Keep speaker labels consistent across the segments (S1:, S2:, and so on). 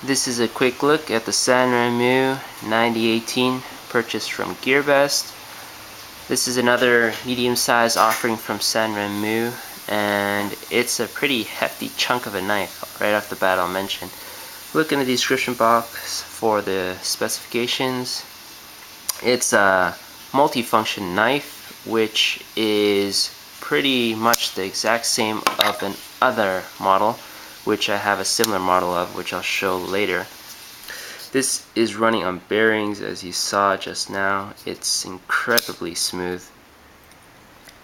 S1: This is a quick look at the Sanrenmu 9018 purchased from GearBest. This is another medium-sized offering from Sanrenmu, and it's a pretty hefty chunk of a knife. Right off the bat, I'll mention. Look in the description box for the specifications. It's a multifunction knife, which is pretty much the exact same of an other model, which I have a similar model of, which I'll show later. This is running on bearings, as you saw just now. It's incredibly smooth.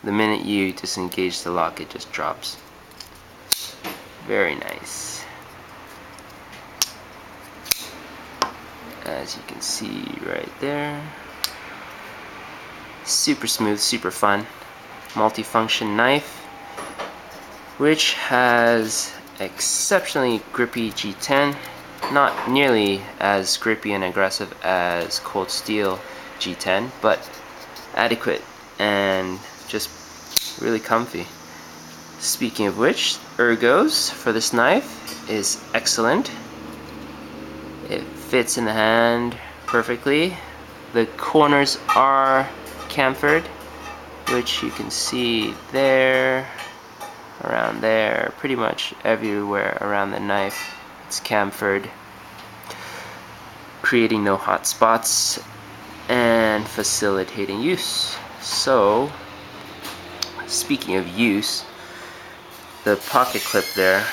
S1: The minute you disengage the lock, it just drops. Very nice. As you can see right there. Super smooth, super fun. Multifunction knife, which has exceptionally grippy G10. Not nearly as grippy and aggressive as Cold Steel G10, but adequate and just really comfy. Speaking of which, ergos for this knife is excellent. It fits in the hand perfectly. The corners are chamfered, which you can see there, around there, pretty much everywhere around the knife. It's chamfered, creating no hot spots and facilitating use. So, speaking of use, the pocket clip there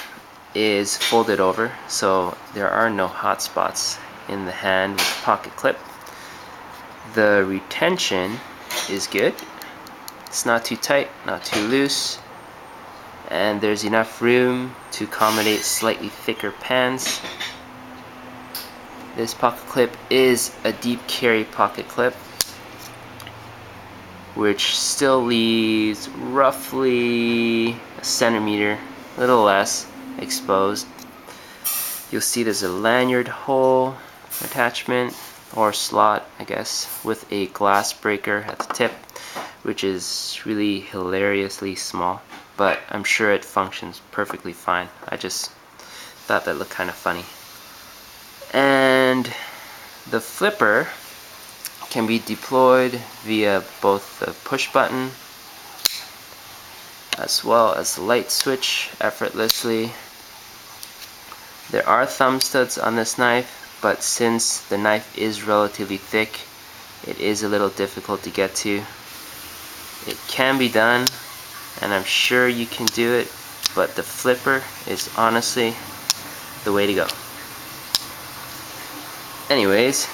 S1: is folded over, so there are no hot spots in the hand with the pocket clip. The retention is good. It's not too tight, not too loose, and there's enough room to accommodate slightly thicker pans. This pocket clip is a deep carry pocket clip, which still leaves roughly a centimeter, a little less, exposed. You'll see there's a lanyard hole attachment, or slot, I guess, with a glass breaker at the tip, which is really hilariously small, but I'm sure it functions perfectly fine. I just thought that looked kind of funny. And the flipper can be deployed via both the push button as well as the light switch effortlessly. There are thumb studs on this knife, but since the knife is relatively thick, it is a little difficult to get to. It can be done, and I'm sure you can do it, but the flipper is honestly the way to go. Anyways,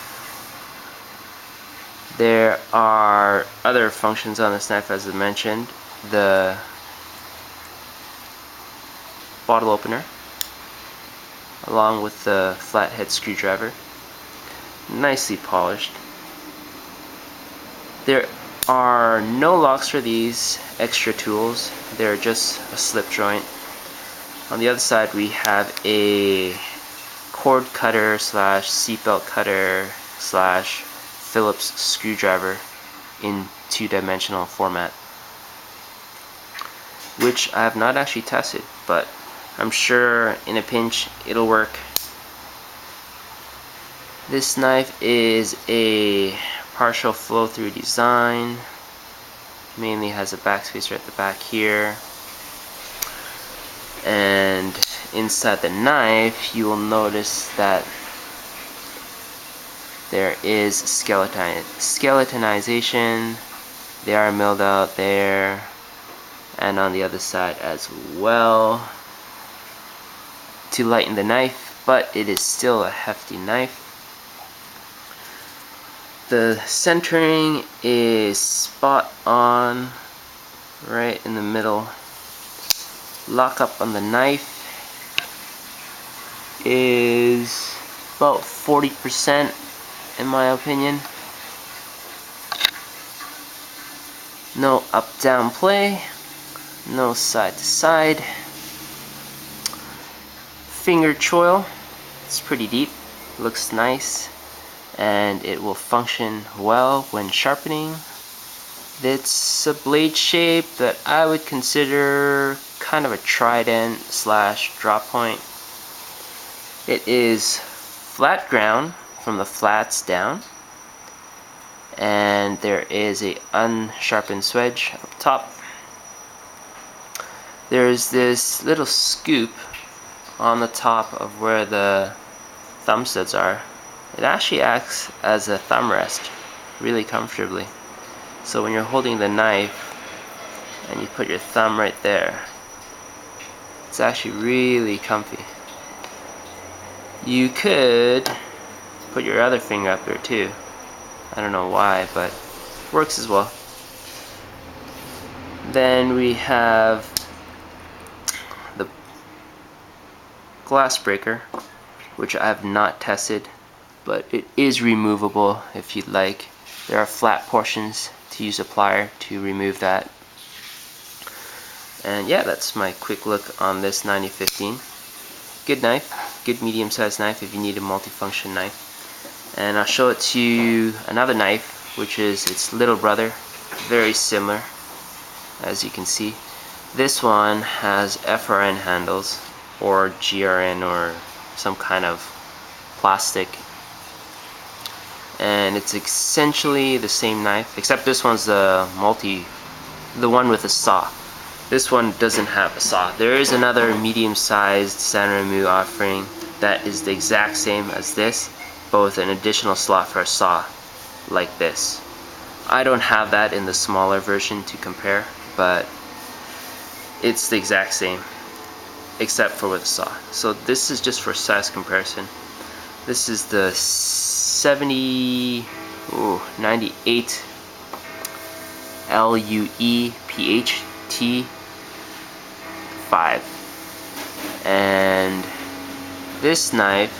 S1: there are other functions on this knife, as I mentioned. The bottle opener, along with the flathead screwdriver, nicely polished. There are no locks for these extra tools. They're just a slip joint. On the other side, we have a cord cutter slash seatbelt cutter slash Phillips screwdriver in two-dimensional format, which I have not actually tested, but I'm sure in a pinch it'll work. This knife is a partial flow-through design. Mainly has a backspacer at the back here, and inside the knife you will notice that there is skeletonization. They are milled out there and on the other side as well to lighten the knife, but it is still a hefty knife. The centering is spot on, right in the middle. Lockup on the knife is about 40% in my opinion. No up-down play, no side-to-side. Finger choil, it's pretty deep, looks nice, and it will function well when sharpening. It's a blade shape that I would consider kind of a trident slash drop point. It is flat ground from the flats down, and there is a unsharpened swedge up top. There's this little scoop on the top of where the thumb studs are. It actually acts as a thumb rest really comfortably. So when you're holding the knife and you put your thumb right there, it's actually really comfy. You could put your other finger up there too. I don't know why, but it works as well. Then we have the glass breaker, which I have not tested, but it is removable if you'd like. There are flat portions to use a plier to remove that. And yeah, that's my quick look on this 9015. Good knife, good medium-sized knife if you need a multifunction knife. And I'll show it to you another knife, which is its little brother, very similar, as you can see. This one has FRN handles, or GRN, or some kind of plastic. And it's essentially the same knife, except this one's the one with a saw. This one doesn't have a saw. There is another medium-sized Sanrenmu offering that is the exact same as this, but with an additional slot for a saw, like this. I don't have that in the smaller version to compare, but it's the exact same, except for with a saw. So this is just for size comparison. This is the 98 LUE PHT 5, and this knife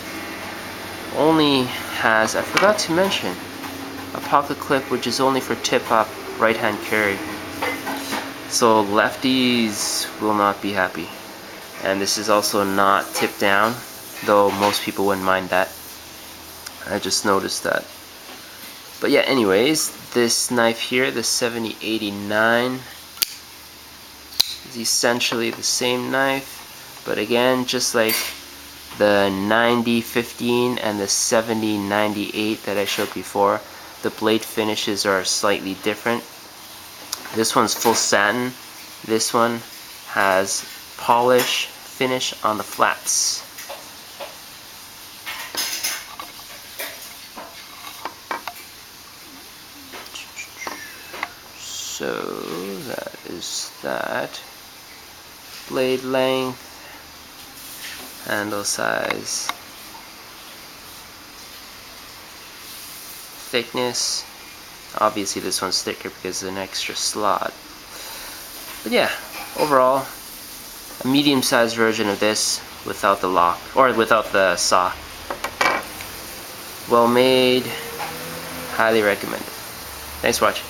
S1: only has, I forgot to mention, a pocket clip which is only for tip-up right-hand carry. So lefties will not be happy. And this is also not tip down, though most people wouldn't mind that. I just noticed that. But yeah, anyways, this knife here, the 7089, is essentially the same knife, but again, just like the 9015 and the 7098 that I showed before, the blade finishes are slightly different. This one's full satin. This one has polish finish on the flats. So that is that. Blade length, handle size, thickness. Obviously this one's thicker because of an extra slot. But yeah, overall, a medium-sized version of this without the lock, or without the saw. Well made, highly recommended. Thanks for watching.